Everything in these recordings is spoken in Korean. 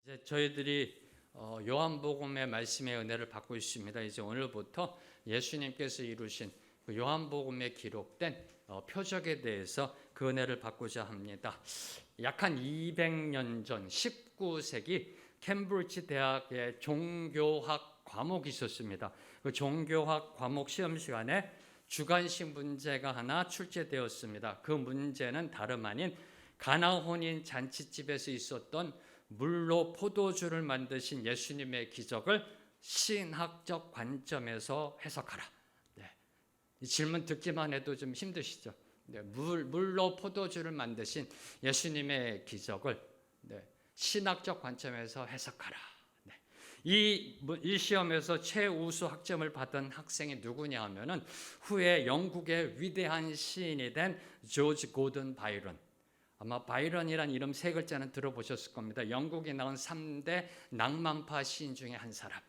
이제 저희들이 요한복음의 말씀의 은혜를 받고 있습니다. 이제 오늘부터 예수님께서 이루신 그 요한복음에 기록된 표적에 대해서 그 은혜를 받고자 합니다. 약 한 200년 전 19세기 캠브리지 대학의 종교학 과목이 있었습니다. 그 종교학 과목 시험 시간에 주관식 문제가 하나 출제되었습니다. 그 문제는 다름 아닌 가나 혼인 잔치집에서 있었던 물로 포도주를 만드신 예수님의 기적을 신학적 관점에서 해석하라. 이 질문 듣기만 해도 좀 힘드시죠? 물로 포도주를 만드신 예수님의 기적을 신학적 관점에서 해석하라. 이 시험에서 최우수 학점을 받은 학생이 누구냐 하면은 후에 영국의 위대한 시인이 된 조지 고든 바이런. 아마 바이런이란 이름 세 글자는 들어보셨을 겁니다. 영국이 낳은 3대 낭만파 시인 중에 한 사람.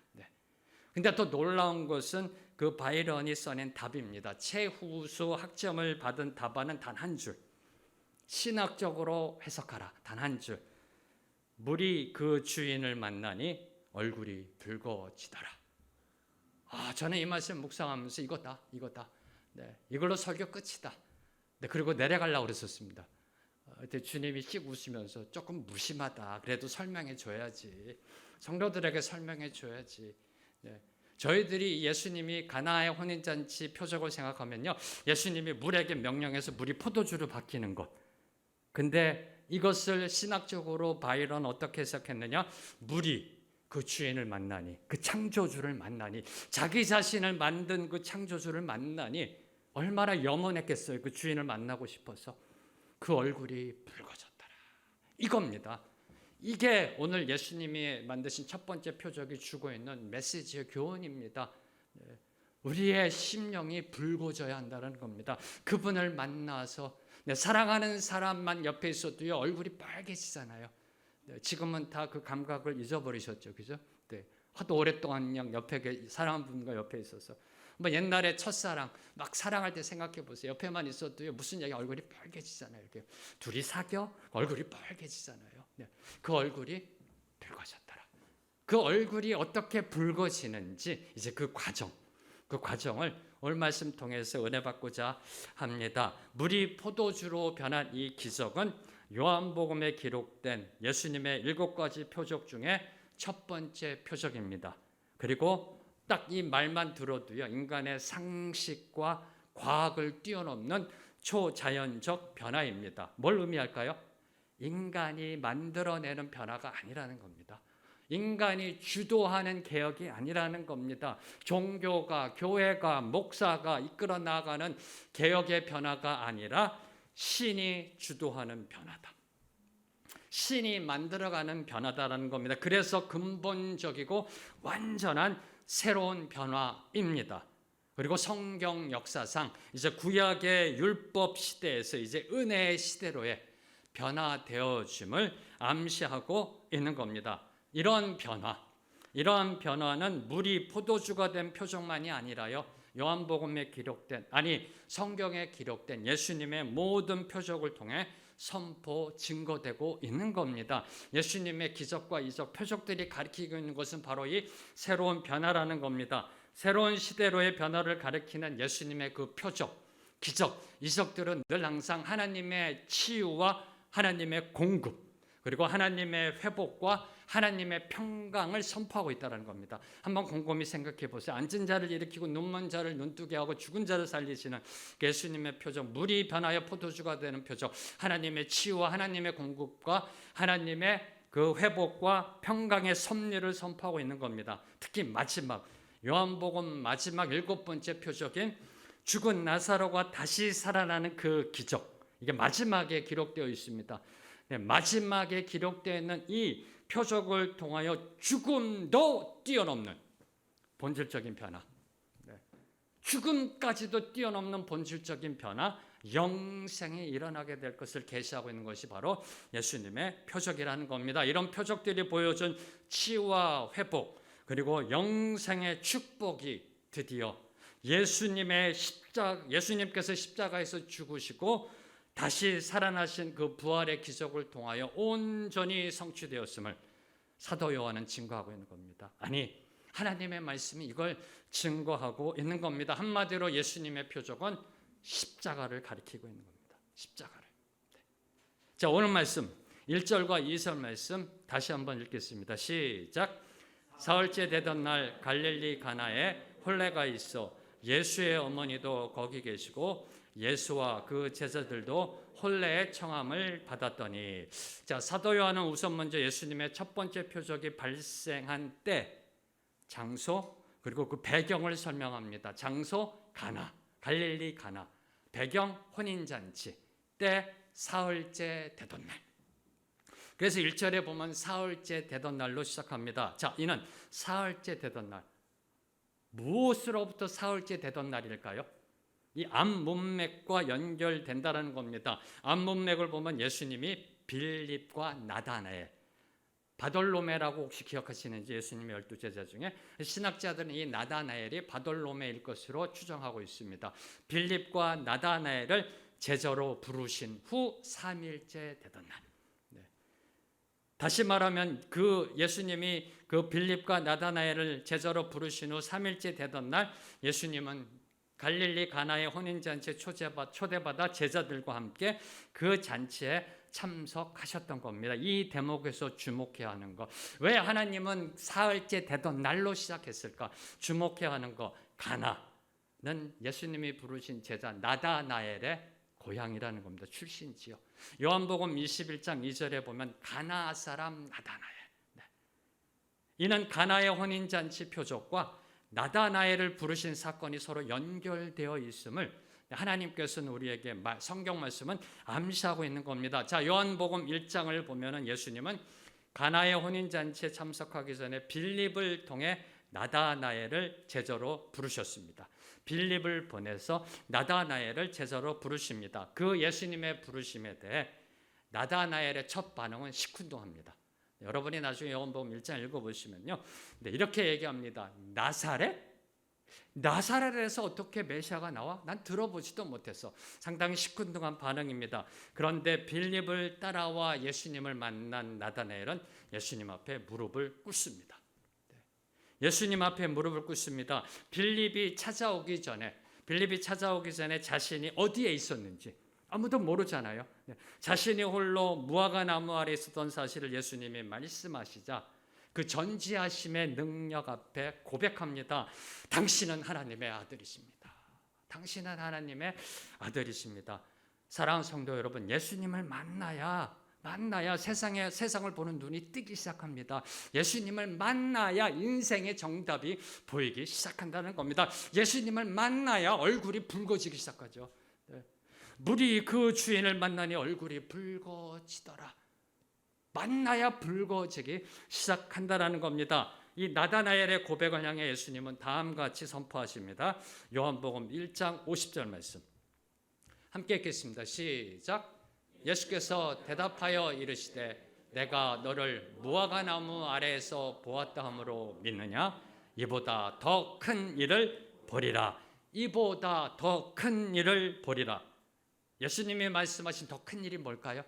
근데 또 놀라운 것은 그 바이런이 써낸 답입니다. 최우수 학점을 받은 답안은 단 한 줄. 신학적으로 해석하라. 단 한 줄. 물이 그 주인을 만나니 얼굴이 붉어지더라. 저는 이 말씀 묵상하면서 이거다. 이걸로 설교 끝이다. 그리고 내려가려고 그랬었습니다. 그때 주님이 씩 웃으면서 조금 무심하다. 그래도 설명해 줘야지. 성도들에게 설명해 줘야지. 저희들이 예수님이 가나의 혼인잔치 표적을 생각하면요, 예수님이 물에게 명령해서 물이 포도주로 바뀌는 것. 근데 이것을 신학적으로 바이런 어떻게 해석했느냐? 물이 그 주인을 만나니, 그 창조주를 만나니, 자기 자신을 만든 그 창조주를 만나니 얼마나 염원했겠어요. 그 주인을 만나고 싶어서. 그 얼굴이 붉어졌더라. 이겁니다. 이게 오늘 예수님이 만드신 첫 번째 표적이 주고 있는 메시지의 교훈입니다. 우리의 심령이 붉어져야 한다는 겁니다. 그분을 만나서 사랑하는 사람만 옆에 있어도요, 얼굴이 빨개지잖아요. 지금은 다 그 감각을 잊어버리셨죠, 그죠? 하도 오랫동안 그냥 옆에 사랑하는 분과 옆에 있어서. 옛날에 첫사랑 막 사랑할 때 생각해 보세요. 옆에만 있어도요, 무슨 얘기 얼굴이 빨개지잖아요. 이렇게 둘이 사겨 얼굴이 빨개지잖아요. 그 얼굴이 붉어졌더라. 그 얼굴이 어떻게 붉어지는지 이제 그 과정을 오늘 말씀 통해서 은혜 받고자 합니다. 물이 포도주로 변한 이 기적은 요한복음에 기록된 예수님의 7가지 표적 중에 첫 번째 표적입니다. 그리고 딱 이 말만 들어도요, 인간의 상식과 과학을 뛰어넘는 초자연적 변화입니다. 뭘 의미할까요? 인간이 만들어내는 변화가 아니라는 겁니다. 인간이 주도하는 개혁이 아니라는 겁니다. 종교가, 교회가, 목사가 이끌어 나가는 개혁의 변화가 아니라 신이 주도하는 변화다. 신이 만들어가는 변화다라는 겁니다. 그래서 근본적이고 완전한 새로운 변화입니다. 그리고 성경 역사상 이제 구약의 율법 시대에서 이제 은혜의 시대로의 변화되어짐을 암시하고 있는 겁니다. 이러한 변화는 물이 포도주가 된 표적만이 아니라요, 요한복음에 기록된, 성경에 기록된 예수님의 모든 표적을 통해 선포, 증거되고 있는 겁니다. 예수님의 기적과 이적, 표적들이 가리키고 있는 것은 바로 이 새로운 변화라는 겁니다. 새로운 시대로의 변화를 가리키는 예수님의 그 표적, 기적, 이적들은 늘 항상 하나님의 치유와 하나님의 공급, 그리고 하나님의 회복과 하나님의 평강을 선포하고 있다는 겁니다. 한번 곰곰이 생각해 보세요. 앉은 자를 일으키고 눈먼 자를 눈뜨게 하고 죽은 자를 살리시는 예수님의 표적, 물이 변하여 포도주가 되는 표적, 하나님의 치유와 하나님의 공급과 하나님의 그 회복과 평강의 섭리를 선포하고 있는 겁니다. 특히 마지막 요한복음 마지막 7번째 표적인 죽은 나사로가 다시 살아나는 그 기적, 이게 마지막에 기록되어 있습니다. 마지막에 기록되어 있는 이 표적을 통하여 죽음도 뛰어넘는 본질적인 변화, 죽음까지도 뛰어넘는 본질적인 변화, 영생이 일어나게 될 것을 계시하고 있는 것이 바로 예수님의 표적이라는 겁니다. 이런 표적들이 보여준 치유와 회복, 그리고 영생의 축복이 드디어 예수님께서 십자가에서 죽으시고 다시 살아나신 그 부활의 기적을 통하여 온전히 성취되었음을 사도 요한은 증거하고 있는 겁니다. 아니, 하나님의 말씀이 이걸 증거하고 있는 겁니다. 한마디로 예수님의 표적은 십자가를 가리키고 있는 겁니다. 십자가를. 네. 자, 오늘 말씀 1절과 2절 말씀 다시 한번 읽겠습니다. 시작. 사흘째 되던 날 갈릴리 가나에 혼례가 있어 예수의 어머니도 거기 계시고 예수와 그 제자들도 혼례의 청함을 받았더니, 자, 사도 요한은 우선 먼저 예수님의 첫 번째 표적이 발생한 때, 장소, 그리고 그 배경을 설명합니다. 장소 가나, 갈릴리 가나, 배경 혼인잔치, 때 사흘째 되던 날. 그래서 1절에 보면 사흘째 되던 날로 시작합니다. 자, 이는 사흘째 되던 날, 무엇으로부터 사흘째 되던 날일까요? 이 암문맥과 연결된다는 겁니다. 암문맥을 보면 예수님이 빌립과 나다나엘, 바돌로메라고 혹시 기억하시는지, 예수님의 12제자 중에 신학자들은 이 나다나엘이 바돌로메일 것으로 추정하고 있습니다. 빌립과 나다나엘을 제자로 부르신 후 3일째 되던 날. 네. 다시 말하면 그 예수님이 그 빌립과 나다나엘을 제자로 부르신 후 3일째 되던 날, 예수님은 갈릴리 가나의 혼인잔치에 초대받아 제자들과 함께 그 잔치에 참석하셨던 겁니다. 이 대목에서 주목해야 하는 것, 왜 하나님은 사흘째 되던 날로 시작했을까? 주목해야 하는 것, 가나는 예수님이 부르신 제자 나다나엘의 고향이라는 겁니다. 출신지요. 요한복음 21장 2절에 보면 가나 사람 나다나엘, 네. 이는 가나의 혼인잔치 표적과 나다나엘을 부르신 사건이 서로 연결되어 있음을 하나님께서는 우리에게 성경 말씀은 암시하고 있는 겁니다. 자, 요한복음 1장을 보면은 예수님은 가나의 혼인잔치에 참석하기 전에 빌립을 통해 나다나엘을 제자로 부르셨습니다. 빌립을 보내서 나다나엘을 제자로 부르십니다. 그 예수님의 부르심에 대해 나다나엘의 첫 반응은 시큰둥합니다. 여러분이 나중에 요한복음 1장 읽어보시면요, 네, 이렇게 얘기합니다. 나사렛에서 어떻게 메시아가 나와? 난 들어보지도 못했어. 상당히 시큰둥한 반응입니다. 그런데 빌립을 따라와 예수님을 만난 나다나엘은 예수님 앞에 무릎을 꿇습니다. 예수님 앞에 무릎을 꿇습니다. 빌립이 찾아오기 전에 자신이 어디에 있었는지 아무도 모르잖아요. 자신이 홀로 무화과 나무 아래 있었던 사실을 예수님이 말씀하시자 그 전지하심의 능력 앞에 고백합니다. 당신은 하나님의 아들이십니다. 당신은 하나님의 아들이십니다. 사랑하는 성도 여러분, 예수님을 만나야 세상을 보는 눈이 뜨기 시작합니다. 예수님을 만나야 인생의 정답이 보이기 시작한다는 겁니다. 예수님을 만나야 얼굴이 붉어지기 시작하죠. 네. 물이 그 주인을 만나니 얼굴이 붉어지더라. 만나야 붉어지기 시작한다는 겁니다. 이 나다나엘의 고백을 향해 예수님은 다음과 같이 선포하십니다. 요한복음 1장 50절 말씀 함께 읽겠습니다. 시작. 예수께서 대답하여 이르시되 내가 너를 무화과 나무 아래에서 보았다 함으로 믿느냐? 이보다 더 큰 일을 보리라. 이보다 더 큰 일을 보리라. 예수님이 말씀하신 더 큰 일이 뭘까요?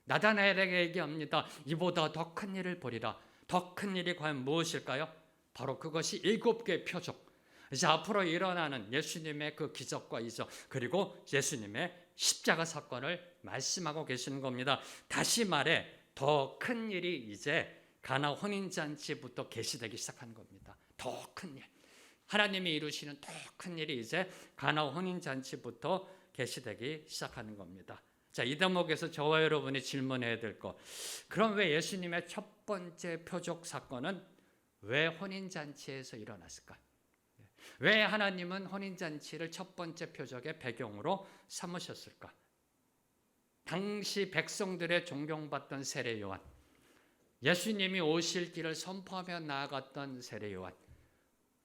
나다나엘에게 얘기합니다. 이보다 더 큰 일을 보리라. 더 큰 일이 과연 무엇일까요? 바로 그것이 7개의 표적. 이제 앞으로 일어나는 예수님의 그 기적과 이적, 그리고 예수님의 십자가 사건을 말씀하고 계시는 겁니다. 다시 말해 더 큰 일이 이제 가나 혼인잔치부터 계시되기 시작하는 겁니다. 더 큰 일, 하나님이 이루시는 더 큰 일이 이제 가나 혼인잔치부터 계시되기 시작하는 겁니다. 자, 이 대목에서 저와 여러분이 질문해야 될 것, 그럼 왜 예수님의 첫 번째 표적 사건은 왜 혼인잔치에서 일어났을까? 왜 하나님은 혼인잔치를 첫 번째 표적의 배경으로 삼으셨을까? 당시 백성들의 존경받던 세례 요한, 예수님이 오실 길을 선포하며 나아갔던 세례 요한,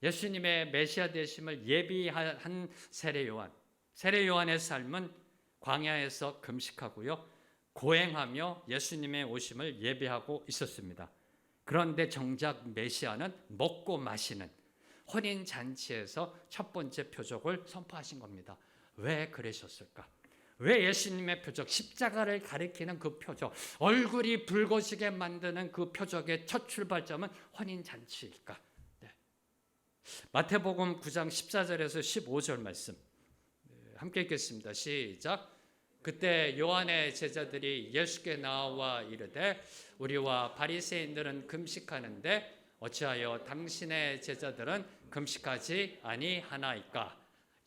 예수님의 메시아 되심을 예비한 세례 요한, 세례 요한의 삶은 광야에서 금식하고요, 고행하며 예수님의 오심을 예배하고 있었습니다. 그런데 정작 메시아는 먹고 마시는 혼인잔치에서 첫 번째 표적을 선포하신 겁니다. 왜 그러셨을까? 왜 예수님의 표적, 십자가를 가리키는 그 표적, 얼굴이 붉어지게 만드는 그 표적의 첫 출발점은 혼인잔치일까? 네. 마태복음 9장 14절에서 15절 말씀 함께 읽겠습니다. 시작. 그때 요한의 제자들이 예수께 나와 이르되 우리와 바리새인들은 금식하는데 어찌하여 당신의 제자들은 금식하지 아니하나이까?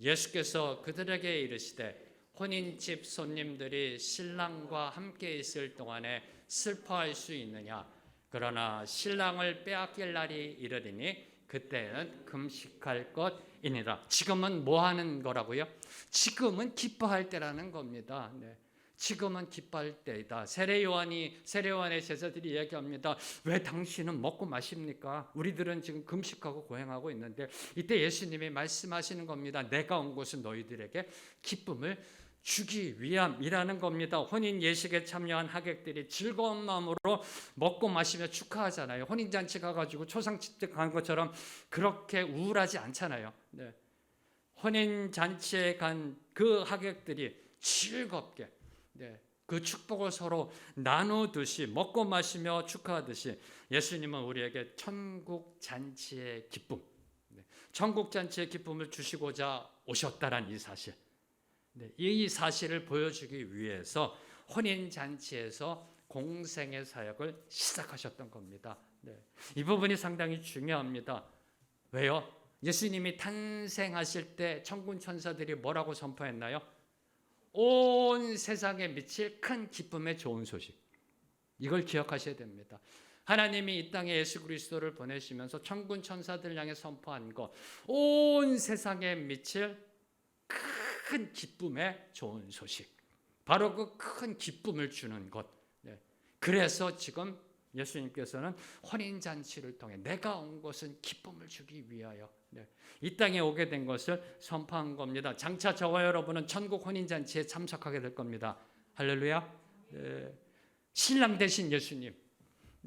예수께서 그들에게 이르시되 혼인집 손님들이 신랑과 함께 있을 동안에 슬퍼할 수 있느냐? 그러나 신랑을 빼앗길 날이 이르리니 그때는 금식할 것이니라. 지금은 뭐 하는 거라고요? 지금은 기뻐할 때라는 겁니다. 네. 지금은 기뻐할 때이다. 세례요한의 제자들이 얘기합니다. 왜 당신은 먹고 마십니까? 우리들은 지금 금식하고 고행하고 있는데, 이때 예수님이 말씀하시는 겁니다. 내가 온 곳은 너희들에게 기쁨을 주기 위함이라는 겁니다. 혼인 예식에 참여한 하객들이 즐거운 마음으로 먹고 마시며 축하하잖아요. 혼인잔치 가가지고 초상집에 간 것처럼 그렇게 우울하지 않잖아요. 네. 혼인잔치에 간 그 하객들이 즐겁게, 네, 그 축복을 서로 나누듯이, 먹고 마시며 축하하듯이 예수님은 우리에게 천국 잔치의 기쁨, 천국 잔치의 기쁨을 주시고자 오셨다란 이 사실, 이 사실을 보여주기 위해서 혼인잔치에서 공생의 사역을 시작하셨던 겁니다. 이 부분이 상당히 중요합니다. 왜요? 예수님이 탄생하실 때 천군 천사들이 뭐라고 선포했나요? 온 세상에 미칠 큰 기쁨의 좋은 소식. 이걸 기억하셔야 됩니다. 하나님이 이 땅에 예수 그리스도를 보내시면서 천군 천사들 향해 선포한 것, 온 세상에 미칠 큰 기쁨의 좋은 소식. 바로 그 큰 기쁨을 주는 것. 그래서 지금 예수님께서는 혼인잔치를 통해 내가 온 것은 기쁨을 주기 위하여 이 땅에 오게 된 것을 선포한 겁니다. 장차 저와 여러분은 천국 혼인잔치에 참석하게 될 겁니다. 할렐루야. 신랑 되신 예수님,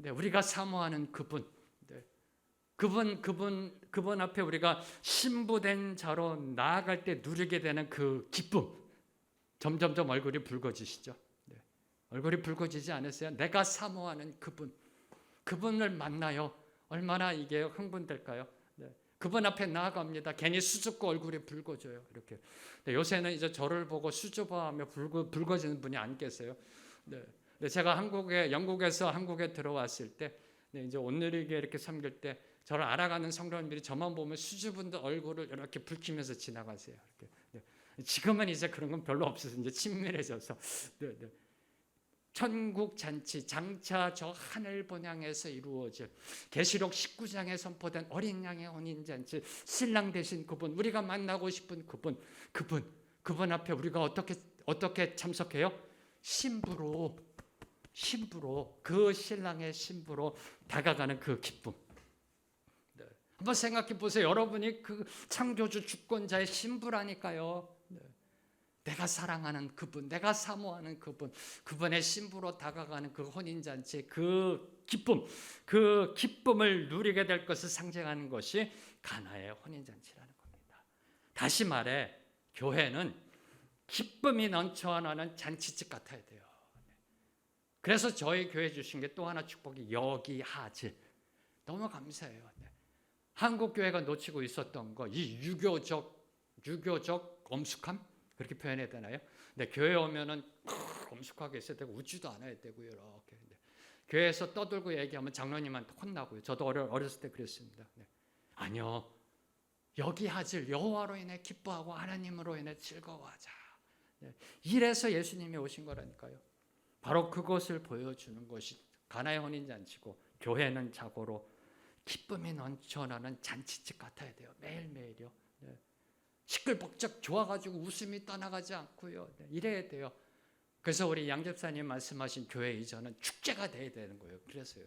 우리가 사모하는 그분, 그분 앞에 우리가 신부된 자로 나아갈 때 누리게 되는 그 기쁨, 점점점 얼굴이 붉어지시죠. 얼굴이 붉어지지 않으세요? 내가 사모하는 그분을 만나요. 얼마나 이게 흥분될까요? 그분 앞에 나아갑니다. 괜히 수줍고 얼굴이 붉어져요. 이렇게. 요새는 이제 저를 보고 수줍어하며 붉어지는 분이 안 계세요. 제가 영국에서 한국에 들어왔을 때, 이제 온누리교회 이렇게 섬길 때 저를 알아가는 성도님들이 저만 보면 수줍은 얼굴을 이렇게 붉히면서 지나가세요. 이렇게. 지금은 이제 그런 건 별로 없어서 이제 친밀해져서. 천국 잔치, 장차 저 하늘 본향에서 이루어질 계시록 19장에 선포된 어린 양의 혼인 잔치, 신랑 되신 그분, 우리가 만나고 싶은 그분 앞에 우리가 어떻게 참석해요? 신부로 그 신랑의 신부로 다가가는 그 기쁨. 한번 생각해 보세요. 여러분이 그 창조주 주권자의 신부라니까요. 내가 사랑하는 그분, 내가 사모하는 그분의 신부로 다가가는 그 혼인잔치, 그 기쁨을 누리게 될 것을 상징하는 것이 가나의 혼인잔치라는 겁니다. 다시 말해, 교회는 기쁨이 넘쳐나는 잔치집 같아야 돼요. 그래서 저희 교회 주신 게 또 하나 축복이 여기하질. 너무 감사해요. 한국 교회가 놓치고 있었던 거, 이 유교적 엄숙함? 그렇게 표현해야 되나요? 교회 오면은 엄숙하게 있어야 되고 웃지도 않아야 되고요. 이렇게. 교회에서 떠들고 얘기하면 장로님한테 혼나고요. 저도 어렸을 때 그랬습니다. 아니요. 여기하질 여호와로 인해 기뻐하고 하나님으로 인해 즐거워하자. 이래서 예수님이 오신 거라니까요. 바로 그것을 보여주는 것이 가나의 혼인잔치고, 교회는 자고로 기쁨이 넘쳐나는 잔치집 같아야 돼요. 매일매일요. 시끌벅적 좋아가지고 웃음이 떠나가지 않고요. 이래야 돼요. 그래서 우리 양 집사님 말씀하신 교회 이전은 축제가 돼야 되는 거예요. 그래서요.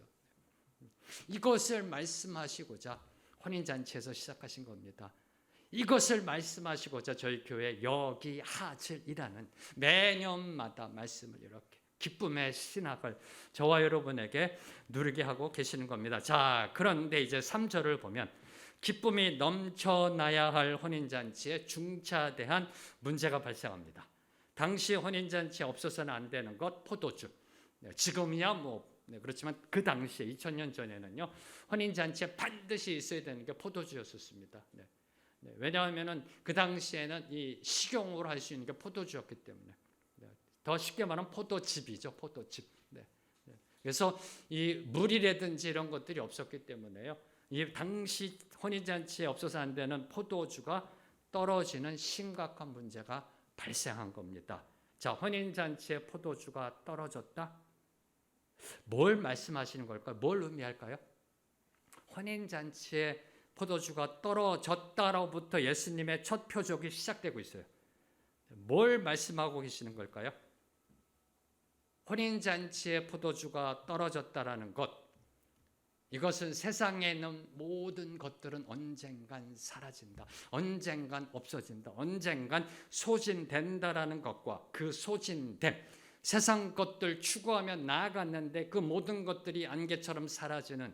이것을 말씀하시고자 혼인잔치에서 시작하신 겁니다. 이것을 말씀하시고자 저희 교회 여기하질이라는 매년마다 말씀을 이렇게 기쁨의 신학을 저와 여러분에게 누리게 하고 계시는 겁니다. 자, 그런데 이제 3절을 보면 기쁨이 넘쳐나야 할 혼인잔치에 중차대한 문제가 발생합니다. 당시 혼인잔치에 없어서는 안 되는 것, 포도주. 지금이야 그렇지만 그 당시에 2000년 전에는요, 혼인잔치에 반드시 있어야 되는 게 포도주였었습니다. 왜냐하면 그 당시에는 이 식용으로 할 수 있는 게 포도주였기 때문에, 더 쉽게 말하면 포도즙이죠, 포도즙. 그래서 이 물이라든지 이런 것들이 없었기 때문에요, 이 당시 혼인잔치에 없어서 안 되는 포도주가 떨어지는 심각한 문제가 발생한 겁니다. 자, 혼인잔치에 포도주가 떨어졌다? 뭘 말씀하시는 걸까요? 뭘 의미할까요? 혼인잔치에 포도주가 떨어졌다로부터 예수님의 첫 표적이 시작되고 있어요. 뭘 말씀하고 계시는 걸까요? 혼인잔치에 포도주가 떨어졌다라는 것, 이것은 세상에 있는 모든 것들은 언젠간 사라진다, 언젠간 없어진다, 언젠간 소진된다라는 것과 그 소진됨, 세상 것들 추구하며 나아갔는데 그 모든 것들이 안개처럼 사라지는,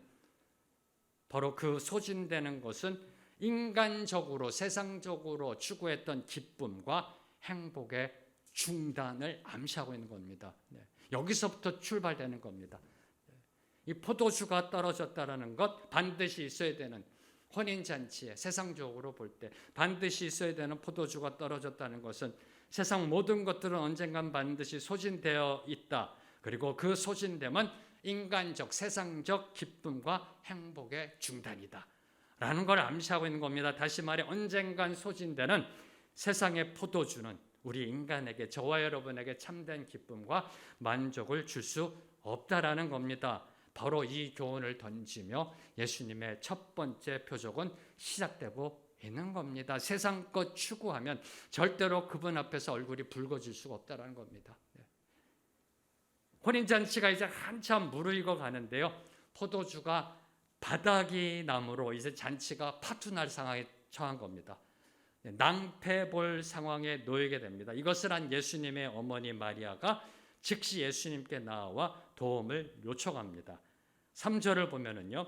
바로 그 소진되는 것은 인간적으로 세상적으로 추구했던 기쁨과 행복의 중단을 암시하고 있는 겁니다. 여기서부터 출발되는 겁니다. 이 포도주가 떨어졌다라는 것, 반드시 있어야 되는 혼인잔치에 세상적으로 볼 때 반드시 있어야 되는 포도주가 떨어졌다는 것은 세상 모든 것들은 언젠간 반드시 소진되어 있다. 그리고 그 소진됨은 인간적, 세상적 기쁨과 행복의 중단이다 라는 걸 암시하고 있는 겁니다. 다시 말해 언젠간 소진되는 세상의 포도주는 우리 인간에게, 저와 여러분에게 참된 기쁨과 만족을 줄 수 없다라는 겁니다. 바로 이 교훈을 던지며 예수님의 첫 번째 표적은 시작되고 있는 겁니다. 세상 것 추구하면 절대로 그분 앞에서 얼굴이 붉어질 수가 없다는 겁니다. 혼인잔치가 이제 한참 무르익어 가는데요, 포도주가 바닥이 나므로 이제 잔치가 파투날 상황에 처한 겁니다. 낭패볼 상황에 놓이게 됩니다. 이것을 한 예수님의 어머니 마리아가 즉시 예수님께 나와 도움을 요청합니다. 3절을 보면은요,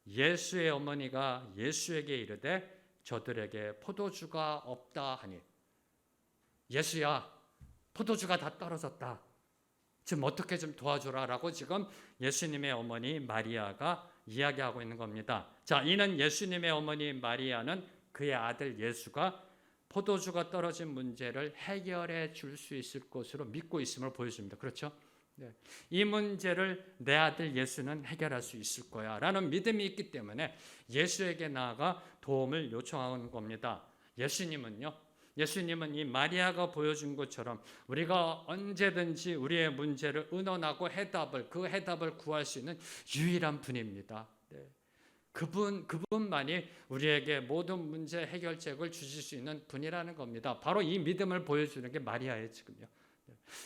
예수의 어머니가 예수에게 이르되 저들에게 포도주가 없다 하니, 예수야, 포도주가 다 떨어졌다, 지금 어떻게 좀 도와주라라고 지금 예수님의 어머니 마리아가 이야기하고 있는 겁니다. 자, 이는 예수님의 어머니 마리아는 그의 아들 예수가 포도주가 떨어진 문제를 해결해 줄 수 있을 것으로 믿고 있음을 보여줍니다. 그렇죠? 이 문제를 내 아들 예수는 해결할 수 있을 거야 라는 믿음이 있기 때문에 예수에게 나아가 도움을 요청하는 겁니다. 예수님은 이 마리아가 보여준 것처럼 우리가 언제든지 우리의 문제를 의논하고 그 해답을 구할 수 있는 유일한 분입니다. 그분만이 우리에게 모든 문제 해결책을 주실 수 있는 분이라는 겁니다. 바로 이 믿음을 보여주는 게 마리아예요, 지금요.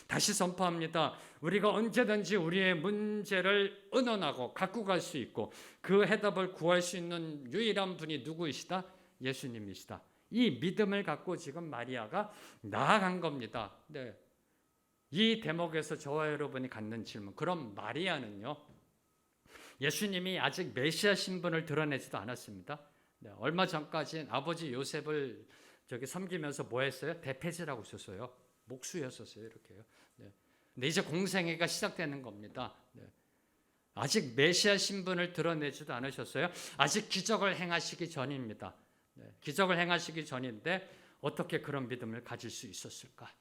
다시 선포합니다. 우리가 언제든지 우리의 문제를 의논하고 갖고 갈 수 있고 그 해답을 구할 수 있는 유일한 분이 누구이시다? 예수님이시다. 이 믿음을 갖고 지금 마리아가 나아간 겁니다. 이 대목에서 저와 여러분이 갖는 질문, 그럼 마리아는요, 예수님이 아직 메시아 신분을 드러내지도 않았습니다. 얼마 전까지 아버지 요셉을 섬기면서 뭐 했어요? 대패질하고 있었어요. 목수였었어요. 이렇게요. 근데 이제 공생애가 시작되는 겁니다. 아직 메시아 신분을 드러내지도 않으셨어요. 아직 기적을 행하시기 전입니다. 기적을 행하시기 전인데 어떻게 그런 믿음을 가질 수 있었을까?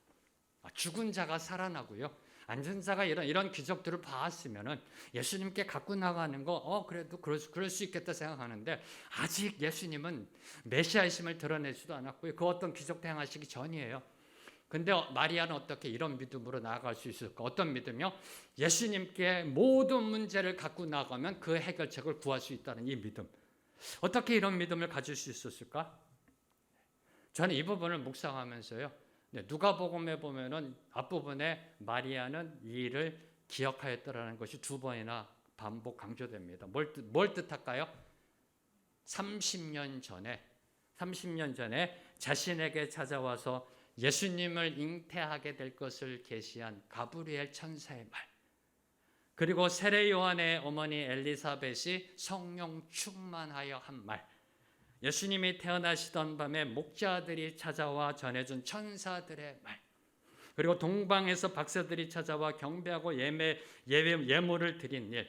죽은 자가 살아나고요, 앉은 자가 이런 기적들을 봤으면은 예수님께 갖고 나가는 거 그래도 그럴 수 있겠다 생각하는데, 아직 예수님은 메시아이심을 드러내지도 않았고요, 그 어떤 기적도 행하시기 전이에요. 근데 마리아는 어떻게 이런 믿음으로 나아갈 수 있을까? 어떤 믿음이요? 예수님께 모든 문제를 갖고 나가면 그 해결책을 구할 수 있다는 이 믿음. 어떻게 이런 믿음을 가질 수 있었을까? 저는 이 부분을 묵상하면서요, 누가복음에 보면은 앞부분에 마리아는 이 일을 기억하였다라는 것이 2번이나 반복 강조됩니다. 뭘 뜻할까요? 30년 전에 자신에게 찾아와서 예수님을 잉태하게 될 것을 계시한 가브리엘 천사의 말, 그리고 세례 요한의 어머니 엘리사벳이 성령 충만하여 한 말, 예수님이 태어나시던 밤에 목자들이 찾아와 전해준 천사들의 말, 그리고 동방에서 박사들이 찾아와 경배하고 예물을 드린 일,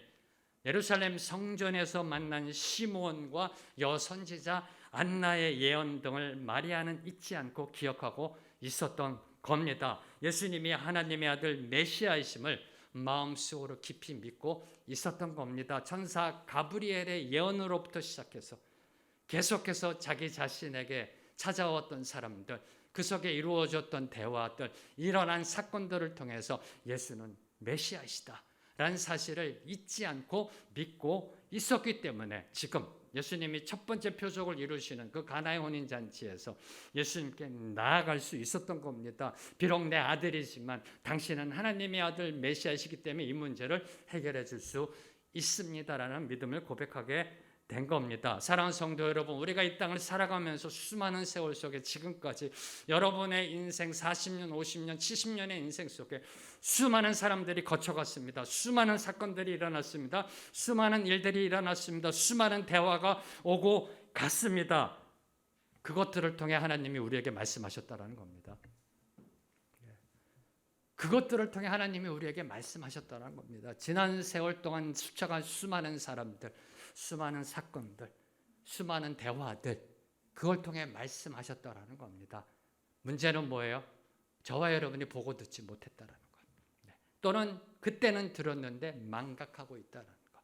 예루살렘 성전에서 만난 시므온과 여선지자 안나의 예언 등을 마리아는 잊지 않고 기억하고 있었던 겁니다. 예수님이 하나님의 아들 메시아이심을 마음속으로 깊이 믿고 있었던 겁니다. 천사 가브리엘의 예언으로부터 시작해서 계속해서 자기 자신에게 찾아왔던 사람들, 그 속에 이루어졌던 대화들, 일어난 사건들을 통해서 예수는 메시아이시다 라는 사실을 잊지 않고 믿고 있었기 때문에 지금 예수님이 첫 번째 표적을 이루시는 그 가나의 혼인잔치에서 예수님께 나아갈 수 있었던 겁니다. 비록 내 아들이지만 당신은 하나님의 아들 메시아이시기 때문에 이 문제를 해결해 줄 수 있습니다라는 믿음을 고백하게 된 겁니다. 사랑하는 성도 여러분, 우리가 이 땅을 살아가면서 수많은 세월 속에 지금까지 여러분의 인생 40년, 50년, 70년의 인생 속에 수많은 사람들이 거쳐갔습니다. 수많은 사건들이 일어났습니다. 수많은 일들이 일어났습니다. 수많은 대화가 오고 갔습니다. 그것들을 통해 하나님이 우리에게 말씀하셨다라는 겁니다. 그것들을 통해 하나님이 우리에게 말씀하셨다는 겁니다. 지난 세월 동안 스쳐간 수많은 사람들, 수많은 사건들, 수많은 대화들, 그걸 통해 말씀하셨다라는 겁니다. 문제는 뭐예요? 저와 여러분이 보고 듣지 못했다라는 것. 또는 그때는 들었는데 망각하고 있다라는 것.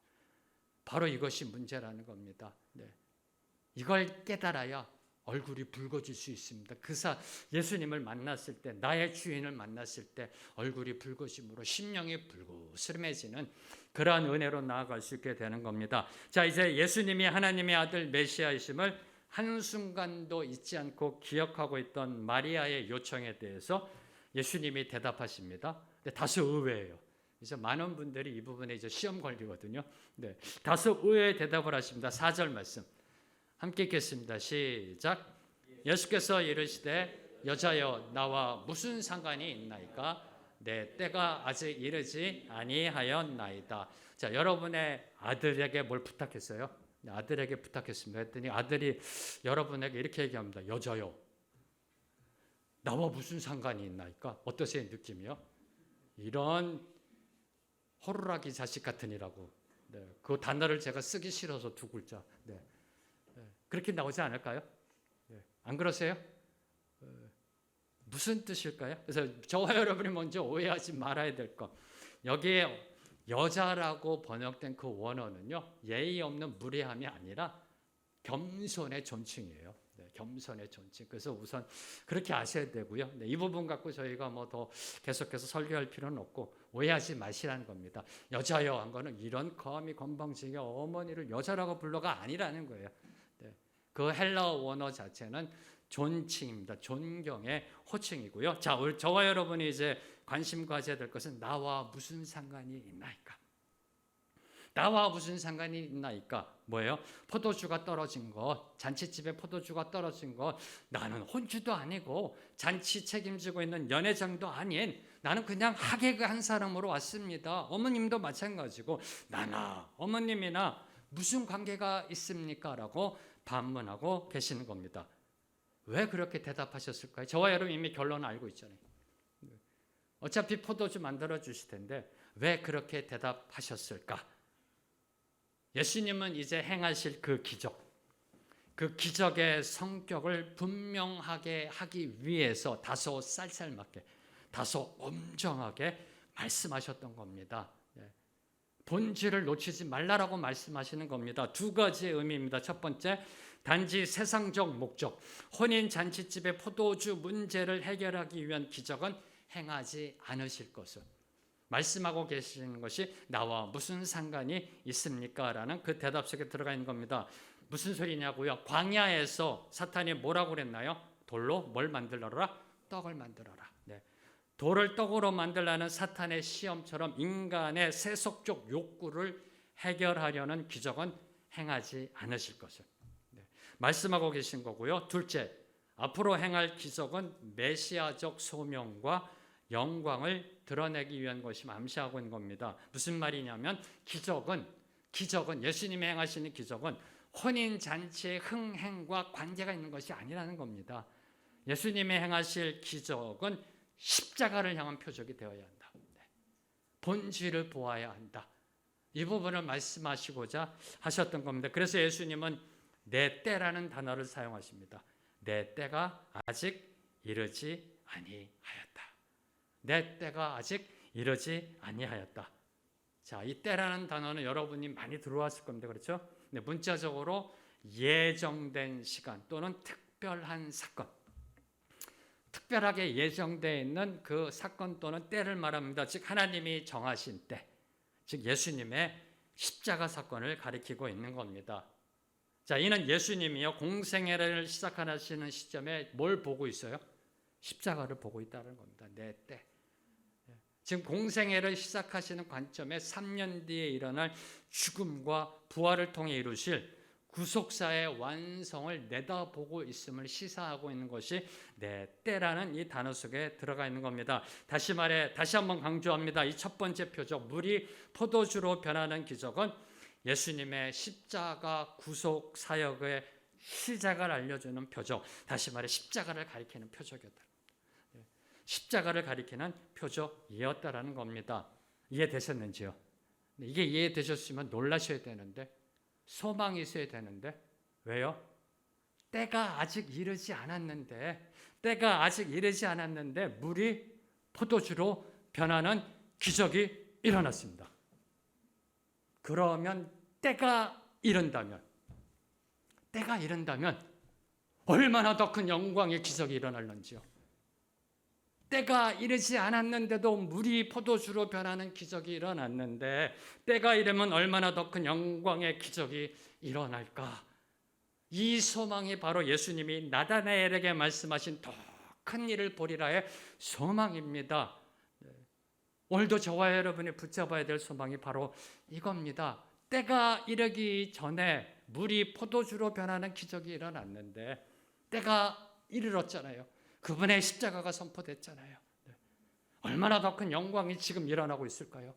바로 이것이 문제라는 겁니다. 이걸 깨달아야 얼굴이 붉어질 수 있습니다. 예수님을 만났을 때, 나의 주인을 만났을 때 얼굴이 붉어짐으로 심령이 붉으스름해지는 그러한 은혜로 나아갈 수 있게 되는 겁니다. 자, 이제 예수님이 하나님의 아들 메시아이심을 한순간도 잊지 않고 기억하고 있던 마리아의 요청에 대해서 예수님이 대답하십니다. 근데 다소 의외예요. 이제 많은 분들이 이 부분에 이제 시험 걸리거든요. 다소 의외의 대답을 하십니다. 4절 말씀. 함께 읽겠습니다. 시작. 예수께서 이르시되 여자여 나와 무슨 상관이 있나이까? 내 때가 아직 이르지 아니하였나이다. 자, 여러분의 아들에게 뭘 부탁했어요? 아들에게 부탁했습니다. 했더니 아들이 여러분에게 이렇게 얘기합니다. 여자여 나와 무슨 상관이 있나이까? 어떠세요? 느낌이요? 이런 호루라기 자식 같으니라고. 그 단어를 제가 쓰기 싫어서 두 글자. 그렇게 나오지 않을까요? 안 그러세요? 무슨 뜻일까요? 그래서 저와 여러분이 먼저 오해하지 말아야 될 것. 여기에 여자라고 번역된 그 원어는요, 예의 없는 무례함이 아니라 겸손의 존칭이에요. 겸손의 존칭. 그래서 우선 그렇게 아셔야 되고요. 이 부분 갖고 저희가 뭐 더 계속해서 설교할 필요는 없고 오해하지 마시라는 겁니다. 여자여 한 거는 이런 거함이 건방지게 어머니를 여자라고 불러가 아니라는 거예요. 그 헬라어 원어 자체는 존칭입니다. 존경의 호칭이고요. 자, 저와 여러분이 이제 관심 가져야 될 것은 나와 무슨 상관이 있나이까? 나와 무슨 상관이 있나이까? 뭐예요? 포도주가 떨어진 것, 잔치집에 포도주가 떨어진 것, 나는 혼주도 아니고 잔치 책임지고 있는 연회장도 아닌 나는 그냥 하객 한 사람으로 왔습니다. 어머님도 마찬가지고 나나 어머님이나 무슨 관계가 있습니까? 라고 반문하고 계시는 겁니다. 왜 그렇게 대답하셨을까요? 저와 여러분 이미 결론을 알고 있잖아요. 어차피 포도주 만들어 주실 텐데 왜 그렇게 대답하셨을까? 예수님은 이제 행하실 그 기적의 성격을 분명하게 하기 위해서 다소 쌀쌀맞게, 다소 엄정하게 말씀하셨던 겁니다. 본질을 놓치지 말라라고 말씀하시는 겁니다. 두 가지의 의미입니다. 첫 번째, 단지 세상적 목적, 혼인 잔치집의 포도주 문제를 해결하기 위한 기적은 행하지 않으실 것을 말씀하고 계시는 것이 나와 무슨 상관이 있습니까? 라는 그 대답 속에 들어가 있는 겁니다. 무슨 소리냐고요? 광야에서 사탄이 뭐라고 그랬나요? 돌로 뭘 만들어라? 떡을 만들어라. 돌을 떡으로 만들라는 사탄의 시험처럼 인간의 세속적 욕구를 해결하려는 기적은 행하지 않으실 것을 말씀하고 계신 거고요. 둘째, 앞으로 행할 기적은 메시아적 소명과 영광을 드러내기 위한 것이 암시하고 있는 겁니다. 무슨 말이냐면 기적은 예수님이 행하시는 기적은 혼인잔치의 흥행과 관계가 있는 것이 아니라는 겁니다. 예수님이 행하실 기적은 십자가를 향한 표적이 되어야 한다. 본질을 보아야 한다. 이 부분을 말씀하시고자 하셨던 겁니다. 그래서 예수님은 내 때라는 단어를 사용하십니다. 내 때가 아직 이르지 아니하였다. 내 때가 아직 이르지 아니하였다. 자, 이 때라는 단어는 여러분이 많이 들어왔을 겁니다. 그렇죠? 근데 문자적으로 예정된 시간 또는 특별한 사건, 특별하게 예정되어 있는 그 사건 또는 때를 말합니다. 즉 하나님이 정하신 때, 즉 예수님의 십자가 사건을 가리키고 있는 겁니다. 자, 이는 예수님이요 공생애를 시작하시는 시점에 뭘 보고 있어요? 십자가를 보고 있다는 겁니다. 내 때. 지금 공생애를 시작하시는 관점에 3년 뒤에 일어날 죽음과 부활을 통해 이루실 구속사의 완성을 내다보고 있음을 시사하고 있는 것이 내 때라는 이 단어 속에 들어가 있는 겁니다. 다시 한번 강조합니다. 이 첫 번째 표적, 물이 포도주로 변하는 기적은 예수님의 십자가 구속 사역의 시작을 알려주는 표적, 다시 말해 십자가를 가리키는 표적이었다. 십자가를 가리키는 표적이었다라는 겁니다. 이해되셨는지요? 이게 이해되셨으면 놀라셔야 되는데, 소망이 있어야 되는데, 왜요? 때가 아직 이르지 않았는데 물이 포도주로 변하는 기적이 일어났습니다. 그러면 때가 이른다면 얼마나 더 큰 영광의 기적이 일어날는지요. 때가 이르지 않았는데도 물이 포도주로 변하는 기적이 일어났는데 때가 이르면 얼마나 더 큰 영광의 기적이 일어날까. 이 소망이 바로 예수님이 나다나엘에게 말씀하신 더 큰 일을 보리라의 소망입니다. 오늘도 저와 여러분이 붙잡아야 될 소망이 바로 이겁니다. 때가 이르기 전에 물이 포도주로 변하는 기적이 일어났는데 때가 이르렀잖아요. 그분의 십자가가 선포됐잖아요. 얼마나 더 큰 영광이 지금 일어나고 있을까요?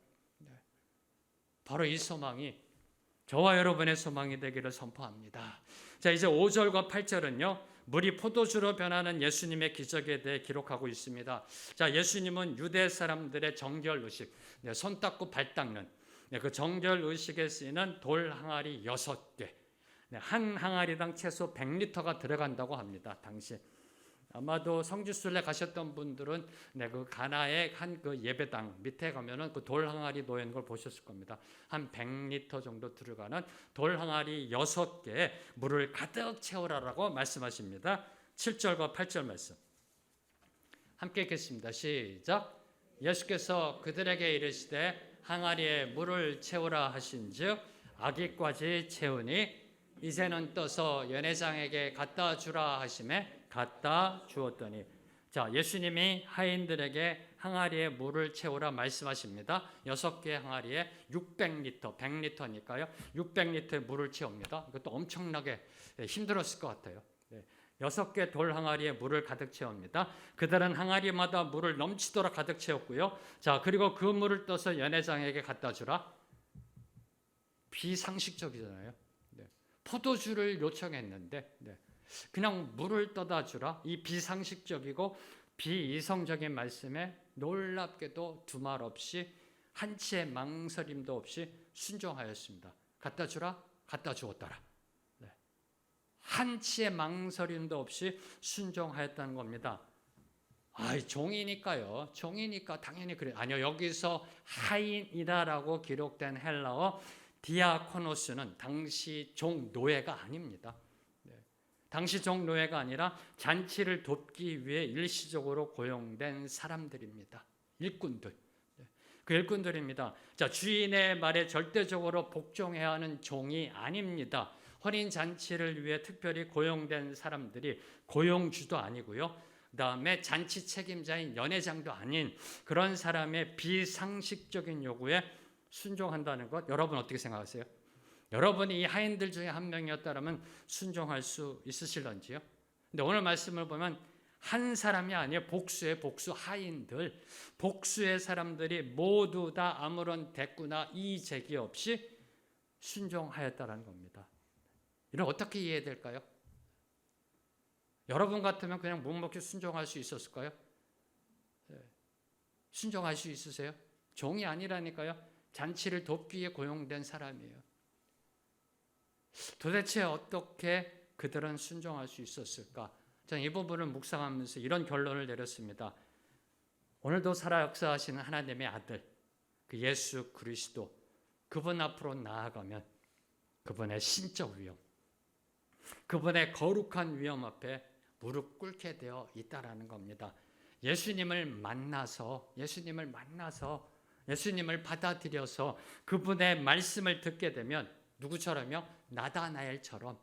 바로 이 소망이 저와 여러분의 소망이 되기를 선포합니다. 자, 이제 5절과 8절은요. 물이 포도주로 변하는 예수님의 기적에 대해 기록하고 있습니다. 자, 예수님은 유대 사람들의 정결 의식, 손 닦고 발 닦는 그 정결 의식에 쓰이는 돌 항아리 6개, 한 항아리당 최소 100리터가 들어간다고 합니다. 당시 아마도 성지순례 가셨던 분들은 그 가나의 한 그 예배당 밑에 가면은 그 돌 항아리 놓여 있는 걸 보셨을 겁니다. 한 100리터 정도 들어가는 돌 항아리 6개에 물을 가득 채우라라고 말씀하십니다. 7절과 8절 말씀 함께 읽겠습니다. 시작. 예수께서 그들에게 이르시되 항아리에 물을 채우라 하신즉 아기까지 채우니 이제는 떠서 연회장에게 갖다 주라 하시매 갖다 주었더니, 자, 예수님이 하인들에게 항아리에 물을 채우라 말씀하십니다. 6개 항아리에 600리터, 100리터니까요. 600리터의 물을 채웁니다. 이것도 엄청나게 힘들었을 것 같아요. 6개 돌 항아리에 물을 가득 채웁니다. 그들은 항아리마다 물을 넘치도록 가득 채웠고요. 자, 그리고 그 물을 떠서 연회장에게 갖다 주라. 비상식적이잖아요. 포도주를 요청했는데 그냥 물을 떠다 주라. 이 비상식적이고 비이성적인 말씀에 놀랍게도 두말 없이 한치의 망설임도 없이 순종하였습니다. 갖다 주라. 갖다 주었더라. 한치의 망설임도 없이 순종하였다는 겁니다. 종이니까요. 종이니까 당연히 그래. 아니요. 여기서 하인이다라고 기록된 헬라어 디아코노스는 당시 종노예가 아닙니다. 당시 종노예가 아니라 잔치를 돕기 위해 일시적으로 고용된 사람들입니다. 일꾼들. 그 일꾼들입니다. 자, 주인의 말에 절대적으로 복종해야 하는 종이 아닙니다. 혼인 잔치를 위해 특별히 고용된 사람들이 고용주도 아니고요. 그다음에 잔치 책임자인 연회장도 아닌 그런 사람의 비상식적인 요구에 순종한다는 것, 여러분 어떻게 생각하세요? 여러분이 이 하인들 중에 한 명이었다면 순종할 수 있으실런지요? 근데 오늘 말씀을 보면 한 사람이 아니에요. 복수의 복수, 하인들, 복수의 사람들이 모두 다 아무런 대꾸나 이의 제기 없이 순종하였다는 겁니다. 이런 어떻게 이해될까요? 여러분 같으면 그냥 묵묵히 순종할 수 있었을까요? 순종할 수 있으세요? 종이 아니라니까요. 잔치를 돕기 위해 고용된 사람이에요. 도대체 어떻게 그들은 순종할 수 있었을까? 저는 이 부분을 묵상하면서 이런 결론을 내렸습니다. 오늘도 살아 역사하시는 하나님의 아들, 그 예수 그리스도, 그분 앞으로 나아가면 그분의 신적 위엄, 그분의 거룩한 위엄 앞에 무릎 꿇게 되어 있다라는 겁니다. 예수님을 만나서 예수님을 받아들여서 그분의 말씀을 듣게 되면 누구처럼요? 나다나엘처럼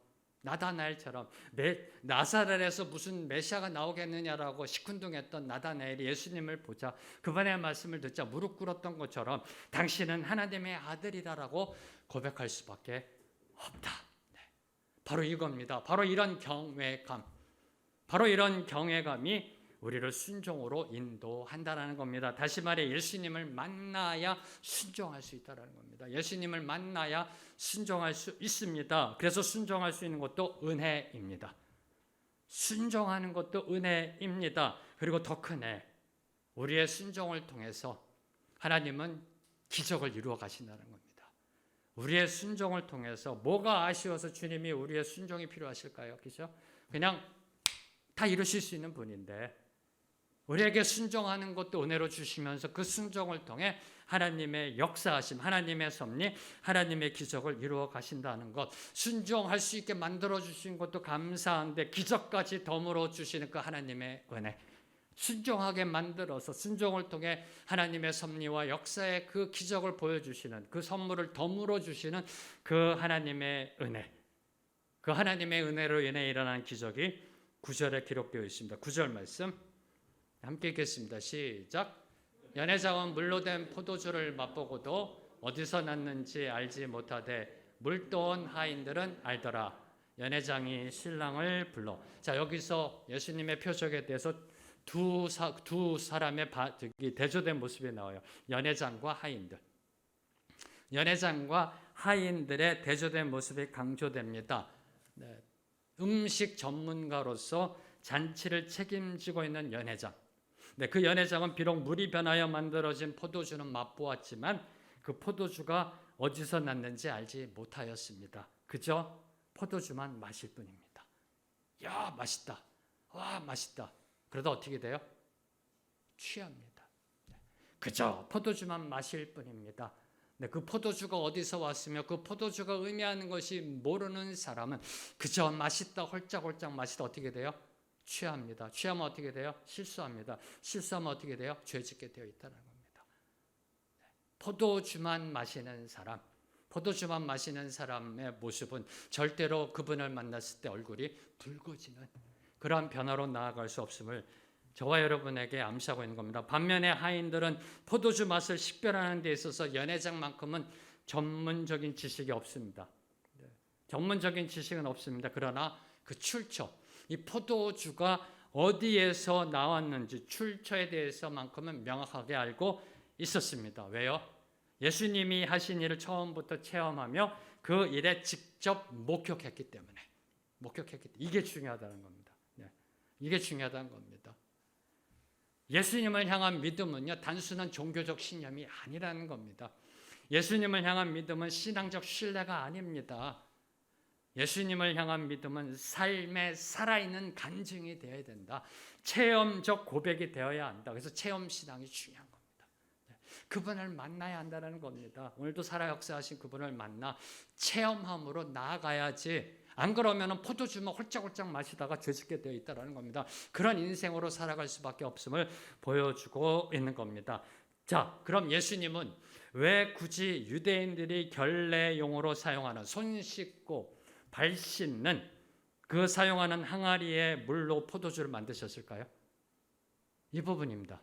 나사렛에서 무슨 메시아가 나오겠느냐라고 시큰둥했던 나다나엘이 예수님을 보자 그분의 말씀을 듣자 무릎 꿇었던 것처럼 당신은 하나님의 아들이다라고 고백할 수밖에 없다. 바로 이겁니다. 바로 이런 경외감이 우리를 순종으로 인도한다라는 겁니다. 다시 말해 예수님을 만나야 순종할 수 있다는 겁니다. 예수님을 만나야 순종할 수 있습니다. 그래서 순종할 수 있는 것도 은혜입니다. 순종하는 것도 은혜입니다. 그리고 더 큰 애, 우리의 순종을 통해서 하나님은 기적을 이루어 가신다는 겁니다. 우리의 순종을 통해서 뭐가 아쉬워서 주님이 우리의 순종이 필요하실까요? 그죠? 그냥 다 이루실 수 있는 분인데 우리에게 순종하는 것도 은혜로 주시면서 그 순종을 통해 하나님의 역사하심, 하나님의 섭리, 하나님의 기적을 이루어 가신다는 것, 순종할 수 있게 만들어 주신 것도 감사한데 기적까지 덤으로 주시는 그 하나님의 은혜, 순종하게 만들어서 순종을 통해 하나님의 섭리와 역사의 그 기적을 보여주시는 그 선물을 덤으로 주시는 그 하나님의 은혜, 그 하나님의 은혜로 인해 일어난 기적이 9절에 기록되어 있습니다. 9절 말씀 함께 읽겠습니다. 시작. 연회장은 물로 된 포도주를 맛보고도 어디서 났는지 알지 못하되 물도온 하인들은 알더라. 연회장이 신랑을 불러. 자, 여기서 예수님의 표적에 대해서 두 사람의 대조된 모습이 나와요. 연회장과 하인들. 연회장과 하인들의 대조된 모습이 강조됩니다. 네. 음식 전문가로서 잔치를 책임지고 있는 연회장. 네, 그 연회장은 비록 물이 변하여 만들어진 포도주는 맛보았지만 그 포도주가 어디서 났는지 알지 못하였습니다. 그저 포도주만 마실 뿐입니다. 야, 맛있다. 와, 맛있다. 그러다 어떻게 돼요? 취합니다. 그저 포도주만 마실 뿐입니다. 네, 그 포도주가 어디서 왔으며 그 포도주가 의미하는 것이 모르는 사람은 그저 맛있다, 홀짝홀짝 마시다 어떻게 돼요? 취합니다. 취하면 어떻게 돼요? 실수합니다. 실수하면 어떻게 돼요? 죄짓게 되어 있다는 겁니다. 포도주만 마시는 사람의 모습은 절대로 그분을 만났을 때 얼굴이 붉어지는 그러한 변화로 나아갈 수 없음을 저와 여러분에게 암시하고 있는 겁니다. 반면에 하인들은 포도주 맛을 식별하는 데 있어서 연회장만큼은 전문적인 지식이 없습니다. 전문적인 지식은 없습니다. 그러나 그 출처, 이 포도주가 어디에서 나왔는지 출처에 대해서만큼은 명확하게 알고 있었습니다. 왜요? 예수님이 하신 일을 처음부터 체험하며 그 일에 직접 목격했기 때문에. 이게 중요하다는 겁니다. 이게 중요하다는 겁니다. 예수님을 향한 믿음은요, 단순한 종교적 신념이 아니라는 겁니다. 예수님을 향한 믿음은 신앙적 신뢰가 아닙니다. 예수님을 향한 믿음은 삶의 살아있는 간증이 되어야 된다. 체험적 고백이 되어야 한다. 그래서 체험 신앙이 중요한 겁니다. 그분을 만나야 한다는 겁니다. 오늘도 살아 역사하신 그분을 만나 체험함으로 나아가야지. 안 그러면 포도주만 홀짝홀짝 마시다가 죄짓게 되어 있다는 겁니다. 그런 인생으로 살아갈 수밖에 없음을 보여주고 있는 겁니다. 자, 그럼 예수님은 왜 굳이 유대인들이 결례용으로 사용하는 손 씻고 발 씻는 그 사용하는 항아리에 물로 포도주를 만드셨을까요? 이 부분입니다.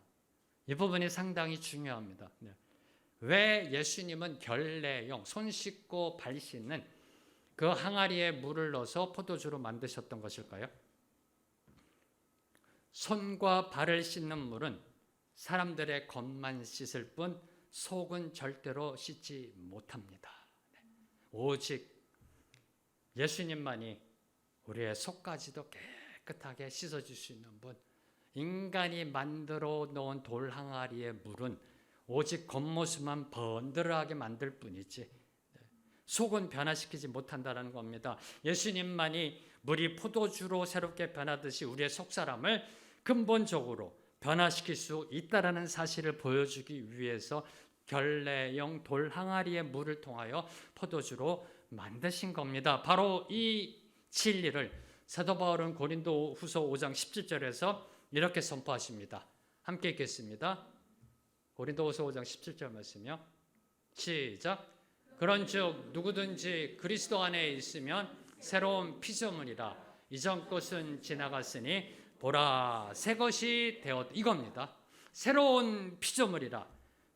이 부분이 상당히 중요합니다. 왜 예수님은 결례용 손 씻고 발 씻는 그 항아리에 물을 넣어서 포도주로 만드셨던 것일까요? 손과 발을 씻는 물은 사람들의 겉만 씻을 뿐 속은 절대로 씻지 못합니다. 오직 예수님만이 우리의 속까지도 깨끗하게 씻어줄 수 있는 분, 인간이 만들어 놓은 돌 항아리의 물은 오직 겉모습만 번들하게 만들 뿐이지 속은 변화시키지 못한다는 겁니다. 예수님만이 물이 포도주로 새롭게 변하듯이 우리의 속사람을 근본적으로 변화시킬 수 있다는 사실을 보여주기 위해서 결례형 돌 항아리의 물을 통하여 포도주로 만드신 겁니다. 바로 이 진리를 사도 바울은 고린도 후서 5장 17절에서 이렇게 선포하십니다. 함께 읽겠습니다. 고린도 후서 5장 17절 말씀이요. 시작. 그런즉 누구든지 그리스도 안에 있으면 새로운 피조물이라 이전 것은 지나갔으니 보라 새 것이 되었 이겁니다. 새로운 피조물이라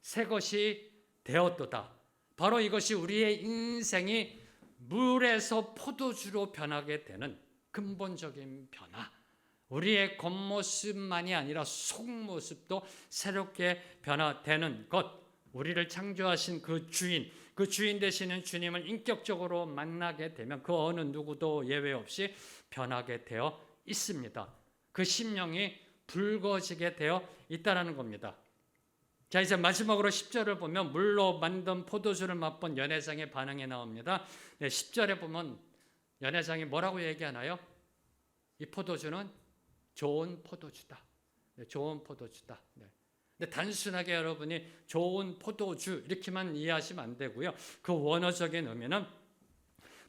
새 것이 되었도다. 바로 이것이 우리의 인생이 물에서 포도주로 변하게 되는 근본적인 변화. 우리의 겉모습만이 아니라 속모습도 새롭게 변화되는 것. 우리를 창조하신 그 주인 되시는 주님을 인격적으로 만나게 되면 그 어느 누구도 예외 없이 변하게 되어 있습니다. 그 심령이 붉어지게 되어 있다는 겁니다. 자, 이제 마지막으로 10절을 보면 물로 만든 포도주를 맛본 연회장의 반응이 나옵니다. 10절에 보면 연회장이 뭐라고 얘기하나요? 이 포도주는 좋은 포도주다. 좋은 포도주다. 근데 단순하게 여러분이 좋은 포도주 이렇게만 이해하시면 안 되고요. 그 원어적인 의미는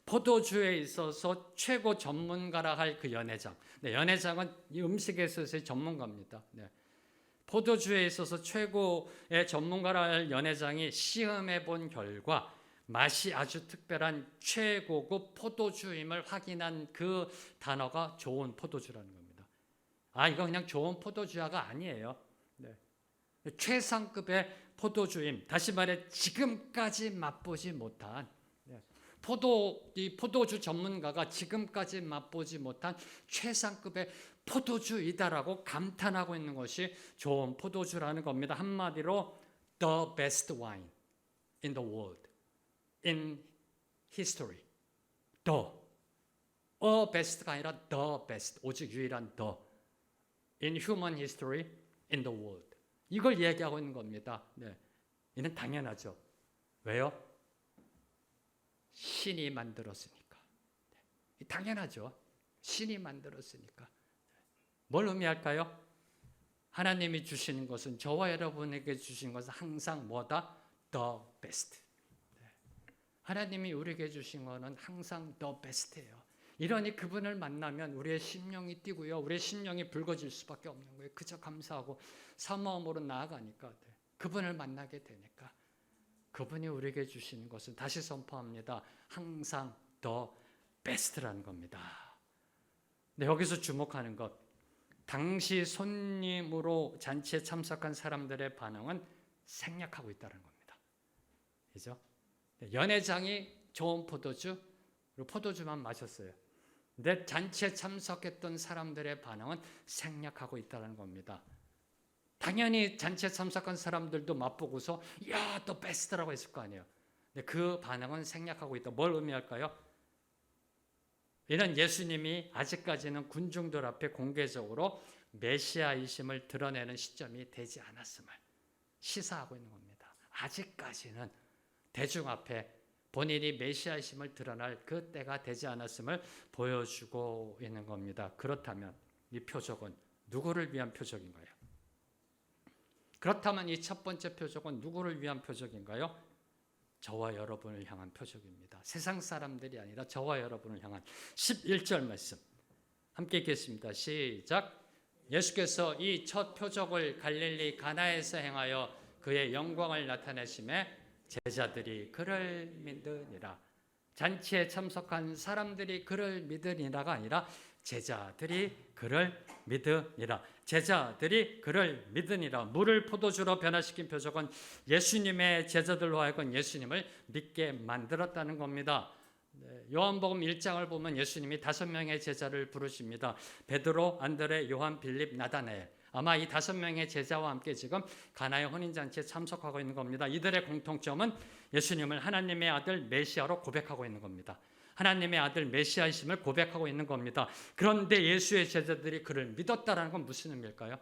포도주에 있어서 최고 전문가라 할 그 연회장. 연회장은 이 음식에 있어서의 전문가입니다. 포도주에 있어서 최고의 전문가라 할 연회장이 시험해 본 결과 맛이 아주 특별한 최고급 포도주임을 확인한 그 단어가 좋은 포도주라는 겁니다. 이거 그냥 좋은 포도주가 아니에요. 최상급의 포도주임, 다시 말해 지금까지 맛보지 못한 이 포도주 전문가가 지금까지 맛보지 못한 최상급의 포도주이다라고 감탄하고 있는 것이 좋은 포도주라는 겁니다. 한마디로 the best wine in the world, in history. the best가 아니라 the best, 오직 유일한 the in human history, in the world. 이걸 얘기하고 있는 겁니다. 이는 당연하죠. 왜요? 신이 만들었으니까. 당연하죠. 신이 만들었으니까. 뭘 의미할까요? 하나님이 주시는 것은 저와 여러분에게 주신 것은 항상 뭐다? The best. 하나님이 우리에게 주신 것은 항상 the best예요. 이러니 그분을 만나면 우리의 심령이 뛰고요. 우리의 심령이 붉어질 수밖에 없는 거예요. 그저 감사하고 사모함으로 나아가니까 그분을 만나게 되니까 그분이 우리에게 주시는 것은 다시 선포합니다. 항상 더 베스트라는 겁니다. 근데 여기서 주목하는 것, 당시 손님으로 잔치에 참석한 사람들의 반응은 생략하고 있다는 겁니다. 그죠? 연회장이 좋은 포도주만 마셨어요. 근데 잔치에 참석했던 사람들의 반응은 생략하고 있다는 겁니다. 당연히 잔치에 참석한 사람들도 맛보고서 야, 또 베스트라고 했을 거 아니에요. 근데 그 반응은 생략하고 있다. 뭘 의미할까요? 이는 예수님이 아직까지는 군중들 앞에 공개적으로 메시아이심을 드러내는 시점이 되지 않았음을 시사하고 있는 겁니다. 아직까지는 대중 앞에 본인이 메시아이심을 드러날 그 때가 되지 않았음을 보여주고 있는 겁니다. 그렇다면 이 표적은 누구를 위한 표적인가요? 그렇다면 이 첫 번째 표적은 누구를 위한 표적인가요? 저와 여러분을 향한 표적입니다. 세상 사람들이 아니라 저와 여러분을 향한 11절 말씀 함께 읽겠습니다. 시작. 예수께서 이 첫 표적을 갈릴리 가나에서 행하여 그의 영광을 나타내심에 제자들이 그를 믿으니라. 잔치에 참석한 사람들이 그를 믿으니라가 아니라 제자들이 그를 믿으니라. 제자들이 그를 믿으니라. 물을 포도주로 변화시킨 표적은 예수님의 제자들로 하여금 예수님을 믿게 만들었다는 겁니다. 요한복음 1장을 보면 예수님이 5명의 제자를 부르십니다. 베드로, 안드레, 요한, 빌립, 나다나엘. 아마 이 5명의 제자와 함께 지금 가나의 혼인잔치에 참석하고 있는 겁니다. 이들의 공통점은 예수님을 하나님의 아들 메시아로 고백하고 있는 겁니다. 하나님의 아들 메시아이심을 고백하고 있는 겁니다. 그런데 예수의 제자들이 그를 믿었다라는 건 무슨 의미일까요?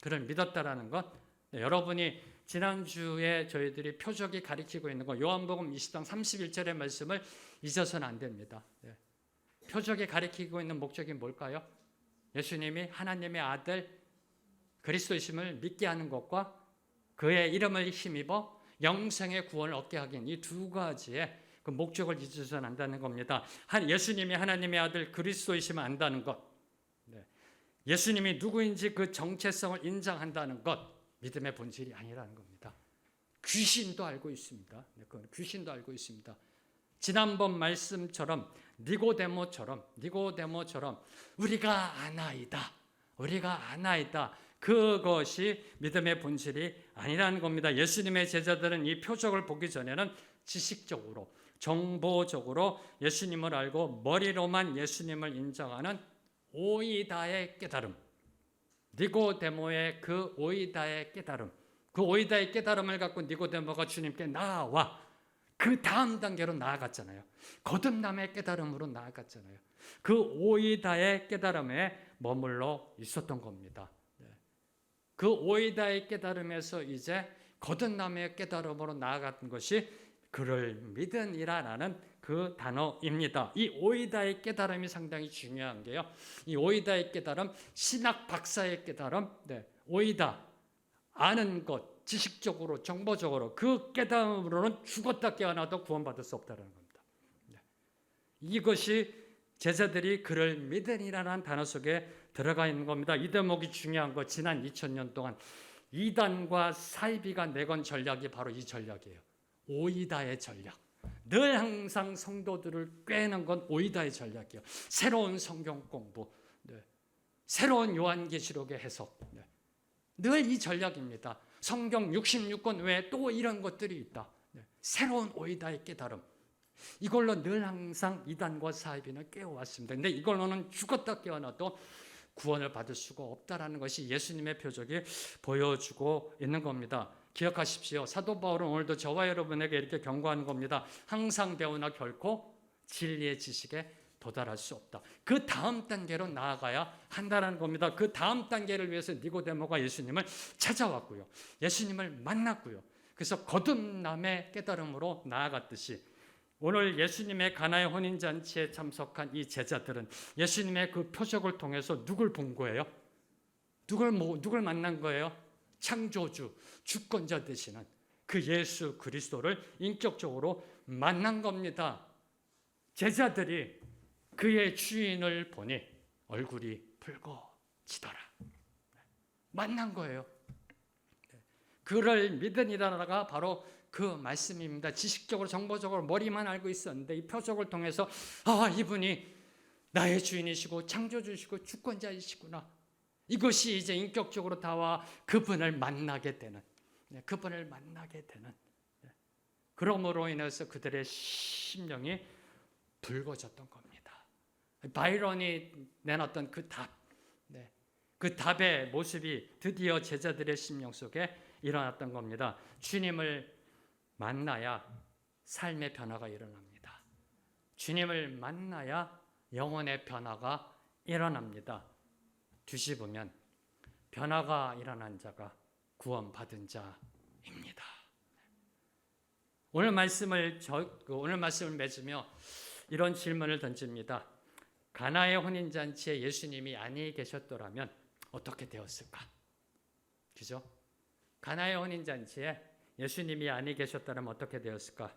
그를 믿었다라는 것, 여러분이 지난주에 저희들이 표적이 가리키고 있는 거 요한복음 20장 31절의 말씀을 잊어서는 안 됩니다. 표적이 가리키고 있는 목적이 뭘까요? 예수님이 하나님의 아들 그리스도이심을 믿게 하는 것과 그의 이름을 힘입어 영생의 구원을 얻게 하긴, 이 두 가지의 그 목적을 잊어서는 안 된다는 겁니다. 예수님이 하나님의 아들 그리스도이심을 안다는 것, 예수님이 누구인지 그 정체성을 인정한다는 것, 믿음의 본질이 아니라는 겁니다. 귀신도 알고 있습니다. 귀신도 알고 있습니다. 지난번 말씀처럼 니고데모처럼 우리가 아나이다. 그것이 믿음의 본질이 아니라는 겁니다. 예수님의 제자들은 이 표적을 보기 전에는 지식적으로, 정보적으로 예수님을 알고 머리로만 예수님을 인정하는 오이다의 깨달음, 니고데모의 그 오이다의 깨달음, 그 오이다의 깨달음을 갖고 니고데모가 주님께 나와 그 다음 단계로 나아갔잖아요. 거듭남의 깨달음으로 나아갔잖아요. 그 오이다의 깨달음에 머물러 있었던 겁니다. 그 오이다의 깨달음에서 이제 거듭남의 깨달음으로 나아간 것이 그를 믿으니라라는 그 단어입니다. 이 오이다의 깨달음이 상당히 중요한 게요. 이 오이다의 깨달음, 신학 박사의 깨달음, 오이다, 아는 것, 지식적으로, 정보적으로 그 깨달음으로는 죽었다 깨어나도 구원받을 수 없다는 겁니다. 이것이 제자들이 그를 믿으니라는 단어 속에 들어가 있는 겁니다. 이 대목이 중요한 거, 지난 2000년 동안 이단과 사이비가 내건 전략이 바로 이 전략이에요. 오이다의 전략. 늘 항상 성도들을 꿰는 건 오이다의 전략이에요. 새로운 성경 공부, 새로운 요한계시록의 해석, 늘 이 전략입니다. 성경 66권 외에 또 이런 것들이 있다. 새로운 오이다의 깨달음. 이걸로 늘 항상 이단과 사이비는 깨워왔습니다. 근데 이걸로는 죽었다 깨어나도 구원을 받을 수가 없다라는 것이 예수님의 표적이 보여주고 있는 겁니다. 기억하십시오. 사도 바울은 오늘도 저와 여러분에게 이렇게 경고하는 겁니다. 항상 배우나 결코 진리의 지식에 도달할 수 없다. 그 다음 단계로 나아가야 한다는 겁니다. 그 다음 단계를 위해서 니고데모가 예수님을 찾아왔고요. 예수님을 만났고요. 그래서 거듭남의 깨달음으로 나아갔듯이 오늘 예수님의 가나의 혼인잔치에 참석한 이 제자들은 예수님의 그 표적을 통해서 누굴 본 거예요? 누굴 만난 거예요? 창조주, 주권자 되시는 그 예수 그리스도를 인격적으로 만난 겁니다. 제자들이 그의 주인을 보니 얼굴이 붉어지더라. 만난 거예요. 그를 믿으니라가 바로 그 말씀입니다. 지식적으로, 정보적으로 머리만 알고 있었는데 이 표적을 통해서 이분이 나의 주인이시고 창조주시고 주권자이시구나. 이것이 이제 인격적으로 다와 그분을 만나게 되는, 그러므로 인해서 그들의 심령이 붉어졌던 겁니다. 바이런이 내놨던 그 답, 그 답의 모습이 드디어 제자들의 심령 속에 일어났던 겁니다. 주님을 만나야 삶의 변화가 일어납니다. 주님을 만나야 영혼의 변화가 일어납니다. 뒤집으면 변화가 일어난 자가 구원받은 자입니다. 오늘 말씀을 맺으며 이런 질문을 던집니다. 가나의 혼인잔치에 예수님이 아니 계셨더라면 어떻게 되었을까? 그죠? 가나의 혼인잔치에 예수님이 아니 계셨다면 어떻게 되었을까?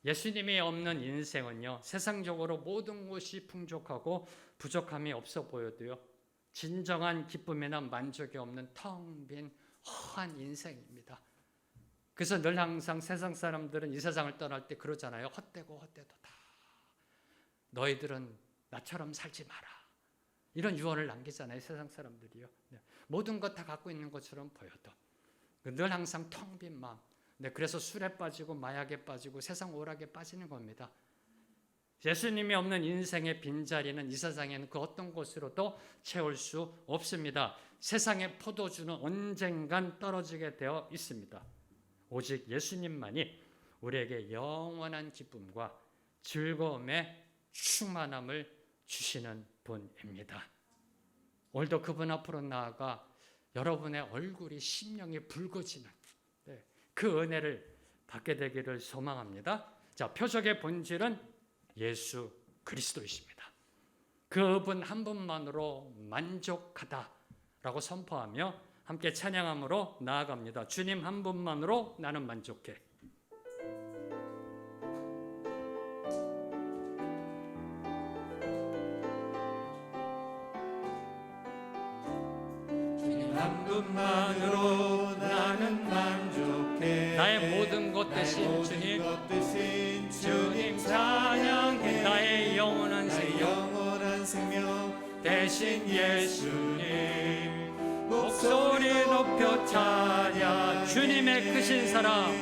예수님이 없는 인생은요, 세상적으로 모든 것이 풍족하고 부족함이 없어 보여도요, 진정한 기쁨이나 만족이 없는 텅 빈 허한 인생입니다. 그래서 늘 항상 세상 사람들은 이 세상을 떠날 때 그러잖아요. 헛되고 헛되도다. 너희들은 나처럼 살지 마라. 이런 유언을 남기잖아요. 세상 사람들이요. 모든 것 다 갖고 있는 것처럼 보여도 늘 항상 텅 빈 마음. 그래서 술에 빠지고 마약에 빠지고 세상 오락에 빠지는 겁니다. 예수님이 없는 인생의 빈자리는 이 세상에는 그 어떤 곳으로도 채울 수 없습니다. 세상의 포도주는 언젠간 떨어지게 되어 있습니다. 오직 예수님만이 우리에게 영원한 기쁨과 즐거움에 충만함을 주시는 분입니다. 오늘도 그분 앞으로 나아가 여러분의 얼굴이 심령이 붉어지는 그 은혜를 받게 되기를 소망합니다. 자, 표적의 본질은 예수 그리스도이십니다. 그분 한 분만으로 만족하다라고 선포하며 함께 찬양함으로 나아갑니다. 주님 한 분만으로 나는 만족해. 주님 한 분만으로 나는 만족해. 나의 모든 것 대신 주님 찬양해. 나의 영원한 생명 대신 예수님 목소리 높여 찬양. 주님의 크신 사랑,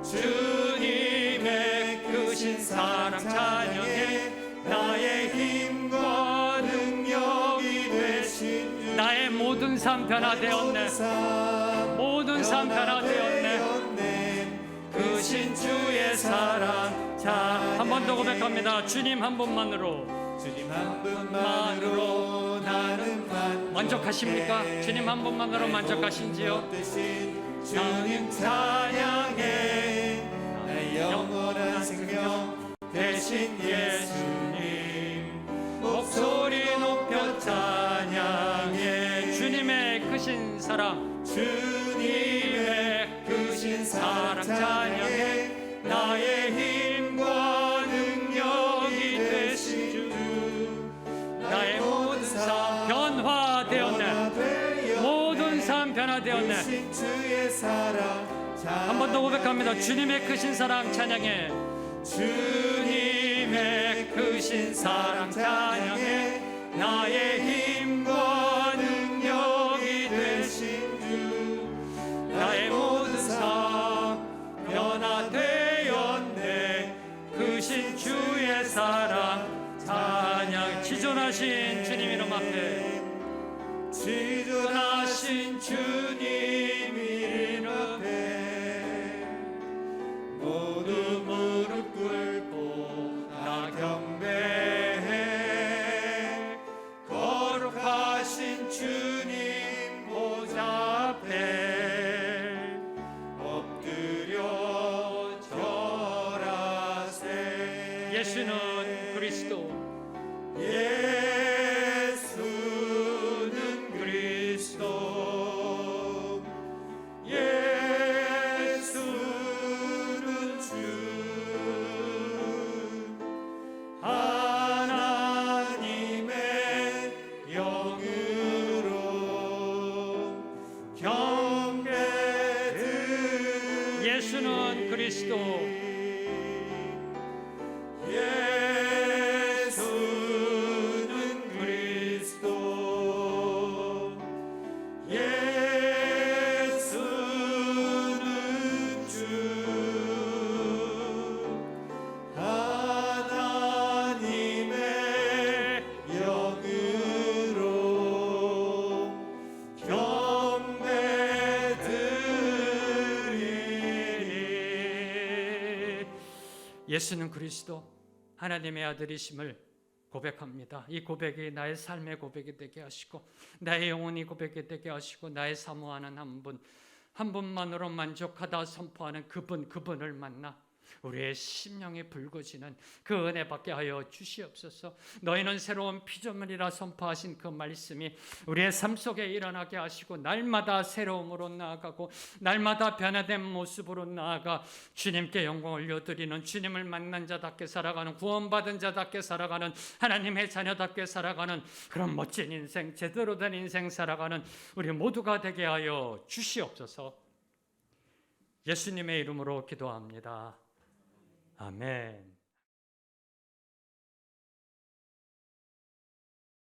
주님의 크신 사랑 찬양해. 나의 힘과 능력이 되신 주, 나의 모든 삶 변화되었네. 모든 삶 변화되었네. 크신 주의 사랑. 자, 한 번 더 고백합니다. 주님 한 분만으로 나는 만족하십니까? 주님 한 분만으로 만족하신지요? 주님 찬양해. 나의 영원한 생명 대신 예수님 목소리 높여 찬양해. 주님의 크신 사랑, 주님의 크신 사랑 찬양해. 나의 힘과 능력이 되신 주, 나의 모든 삶 변화되었네. 모든 삶 변화되었네. 한 번 더 고백합니다. 주님의 크신 사랑 찬양해. 주님의 크신 사랑 찬양해. 나의 힘과 능력이 되신 주, 나의 모든 삶 변화되었네. 크신 주의 사랑 찬양. 지존하신 주님 이름 앞에, 지존하신 주님 이름 앞에 모두 무릎 꿇고 나 경배해. 거룩하신 주님 보좌 앞에 엎드려 절하세. 예수는 그리스도, 예수는 그리스도, 예수는 주, 하나님의 영으로 경배드. 예수는 그리스도, 예수는 그리스도, 예수는 주, 하나님의 영으로 경배드리리. 예수는 그리스도 하나님의 아들이심을 고백합니다. 이 고백이 나의 삶의 고백이 되게 하시고, 나의 영혼이 고백이 되게 하시고, 나의 사모하는 한 분만으로 만족하다 선포하는 그분을 만나 우리의 심령이 붉어지는 그 은혜 받게 하여 주시옵소서. 너희는 새로운 피조물이라 선포하신 그 말씀이 우리의 삶 속에 일어나게 하시고, 날마다 새로움으로 나아가고 날마다 변화된 모습으로 나아가 주님께 영광 올려드리는, 주님을 만난 자답게 살아가는, 구원받은 자답게 살아가는, 하나님의 자녀답게 살아가는 그런 멋진 인생, 제대로 된 인생 살아가는 우리 모두가 되게 하여 주시옵소서. 예수님의 이름으로 기도합니다. 아멘.